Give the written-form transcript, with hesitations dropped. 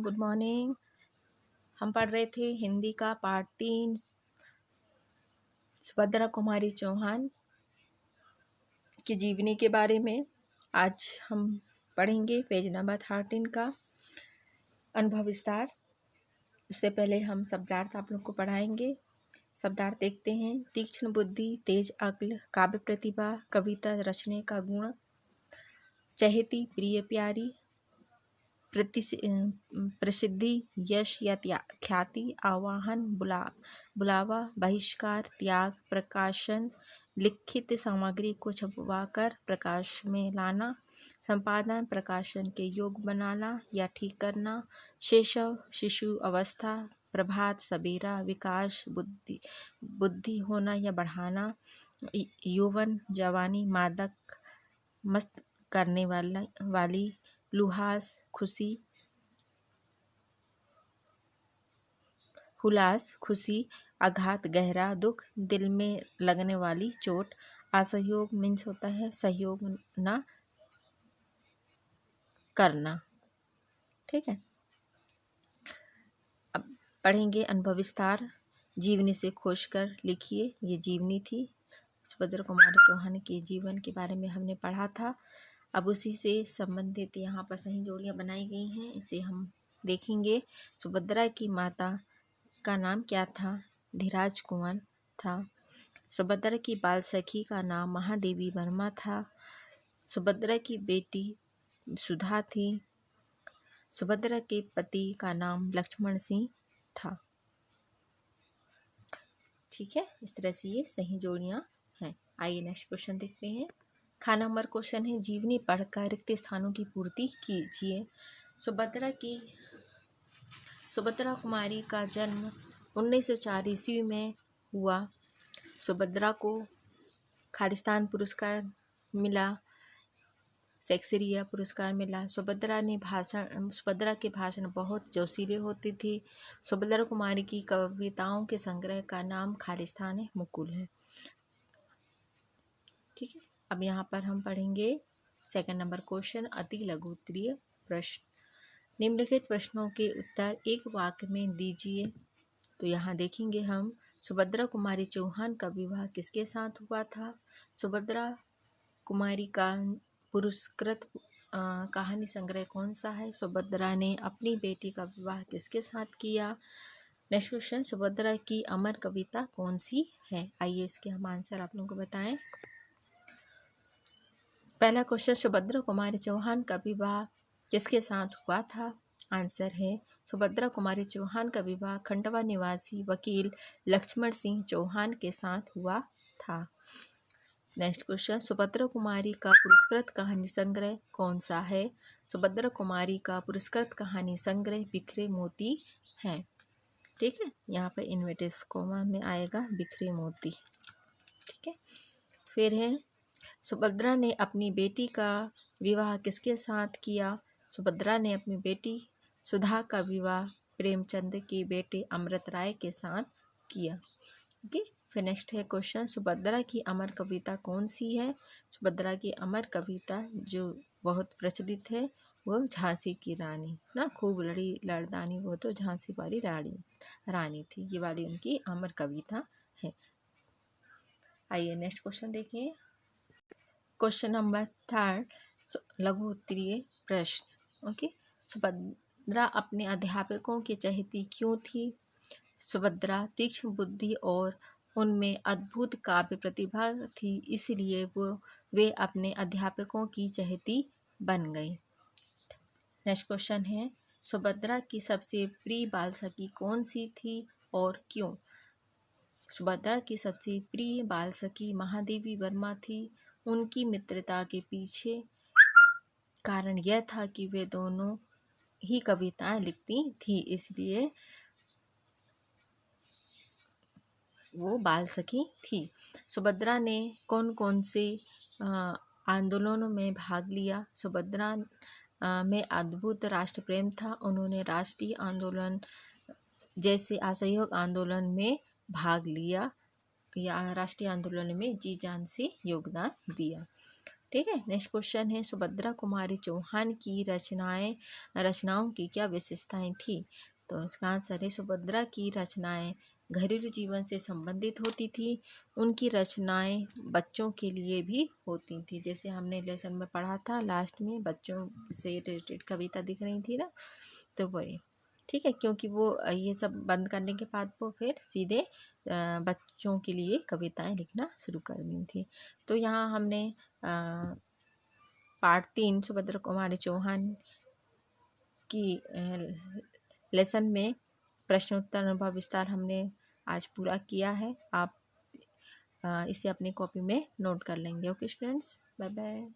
Good morning. हम पढ़ रहे थे हिंदी का पार्ट 3 सुभद्रा कुमारी चौहान की जीवनी के बारे में। आज हम पढ़ेंगे पेज नंबर 13 का अनुभव विस्तार। उससे पहले हम शब्दार्थ आप लोग को पढ़ाएंगे। शब्दार्थ देखते हैं। तीक्ष्ण बुद्धि, तेज अक्ल, काव्य प्रतिभा, कविता रचने का गुण, चहेती, प्रिय प्यारी, प्रसिद्धि, यश या ख्याति, आवाहन, बुलावा, बहिष्कार, त्याग, प्रकाशन, लिखित सामग्री को छपवाकर प्रकाश में लाना, संपादन, प्रकाशन के योग्य बनाना या ठीक करना, शैशव, शिशु अवस्था, प्रभात, सवेरा, विकास, बुद्धि होना या बढ़ाना, यौवन, जवानी, मादक, मस्त करने वाली, लुहास, खुशी, हुलास, खुशी, आघात, गहरा दुख, दिल में लगने वाली चोट, असहयोग मीन्स होता है सहयोग ना करना। ठीक है, अब पढ़ेंगे अनुभव विस्तार। जीवनी से खोजकर लिखिए। ये जीवनी थी सुभद्रा कुमारी चौहान के जीवन के बारे में हमने पढ़ा था। अब उसी से संबंधित यहाँ पर सही जोड़ियाँ बनाई गई हैं, इसे हम देखेंगे। सुभद्रा की माता का नाम क्या था? धीराज कुंवर था। सुभद्रा की बाल सखी का नाम महादेवी वर्मा था। सुभद्रा की बेटी सुधा थी। सुभद्रा के पति का नाम लक्ष्मण सिंह था। ठीक है, इस तरह से ये सही जोड़ियाँ हैं। आइए नेक्स्ट क्वेश्चन देखते हैं। खा नंबर क्वेश्चन है, जीवनी पढ़कर रिक्त स्थानों की पूर्ति कीजिए। सुभद्रा कुमारी का जन्म 1904 ईस्वी में हुआ। सुभद्रा को खालिस्तान पुरस्कार मिला, शेक्सपियर पुरस्कार मिला। सुभद्रा के भाषण बहुत जोशीले होते थे। सुभद्रा कुमारी की कविताओं के संग्रह का नाम खालिस्तान मुकुल है। ठीक है, अब यहाँ पर हम पढ़ेंगे सेकंड नंबर क्वेश्चन, अति लघु उत्तरीय प्रश्न। निम्नलिखित प्रश्नों के उत्तर एक वाक्य में दीजिए। तो यहाँ देखेंगे हम, सुभद्रा कुमारी चौहान का विवाह किसके साथ हुआ था? सुभद्रा कुमारी का पुरस्कृत कहानी संग्रह कौन सा है? सुभद्रा ने अपनी बेटी का विवाह किसके साथ किया? नेक्स्ट क्वेश्चन, सुभद्रा की अमर कविता कौन सी है? आइए इसके हम आंसर आप लोगों को बताएं। पहला क्वेश्चन, सुभद्रा कुमारी चौहान का विवाह किसके साथ हुआ था? आंसर है, सुभद्रा कुमारी चौहान का विवाह खंडवा निवासी वकील लक्ष्मण सिंह चौहान के साथ हुआ था। नेक्स्ट क्वेश्चन, सुभद्रा कुमारी का पुरस्कृत कहानी संग्रह कौन सा है? सुभद्रा कुमारी का पुरस्कृत कहानी संग्रह बिखरे मोती है। ठीक है, यहाँ पर इन्वर्टेड कॉमा में आएगा बिखरे मोती। ठीक है, फिर है, सुभद्रा ने अपनी बेटी का विवाह किसके साथ किया? सुभद्रा ने अपनी बेटी सुधा का विवाह प्रेमचंद के बेटे अमृत राय के साथ किया। ओके, फिर नेक्स्ट है क्वेश्चन, सुभद्रा की अमर कविता कौन सी है? सुभद्रा की अमर कविता जो बहुत प्रचलित है वो झांसी की रानी ना, खूब लड़ी लड़दानी, वो तो झांसी वाली रानी थी। ये वाली उनकी अमर कविता है। आइए नेक्स्ट क्वेश्चन देखिए। क्वेश्चन नंबर 3, लघु उत्तरीय प्रश्न। ओके, सुभद्रा अपने अध्यापकों की चहेती क्यों थी? सुभद्रा तीक्ष्ण बुद्धि और उनमें अद्भुत काव्य प्रतिभा थी, इसलिए वे अपने अध्यापकों की चहेती बन गई। नेक्स्ट क्वेश्चन है, सुभद्रा की सबसे प्रिय बाल सखी कौन सी थी और क्यों? सुभद्रा की सबसे प्रिय बाल सखी महादेवी वर्मा थी। उनकी मित्रता के पीछे कारण यह था कि वे दोनों ही कविताएं लिखती थी, इसलिए वो बाल सखी थी। सुभद्रा ने कौन कौन से आंदोलनों में भाग लिया? सुभद्रा में अद्भुत राष्ट्र प्रेम था। उन्होंने राष्ट्रीय आंदोलन जैसे असहयोग आंदोलन में भाग लिया या राष्ट्रीय आंदोलन में जी जान से योगदान दिया। ठीक है। नेक्स्ट क्वेश्चन है सुभद्रा कुमारी चौहान की रचनाओं की क्या विशेषताएं थी? तो इसका आंसर है सुभद्रा की रचनाएं घरेलू जीवन से संबंधित होती थी। उनकी रचनाएं बच्चों के लिए भी होती थी, जैसे हमने लेसन में पढ़ा था लास्ट में, बच्चों से रिलेटेड कविता दिख रही थी ना, तो वही। ठीक है, क्योंकि वो ये सब बंद करने के बाद वो फिर सीधे बच्चों के लिए कविताएं लिखना शुरू कर दी थी। तो यहाँ हमने पार्ट 3 सुभद्रा कुमारी चौहान की लेसन में प्रश्नोत्तर अनुभव विस्तार हमने आज पूरा किया है। आप इसे अपनी कॉपी में नोट कर लेंगे। Okay students, bye bye.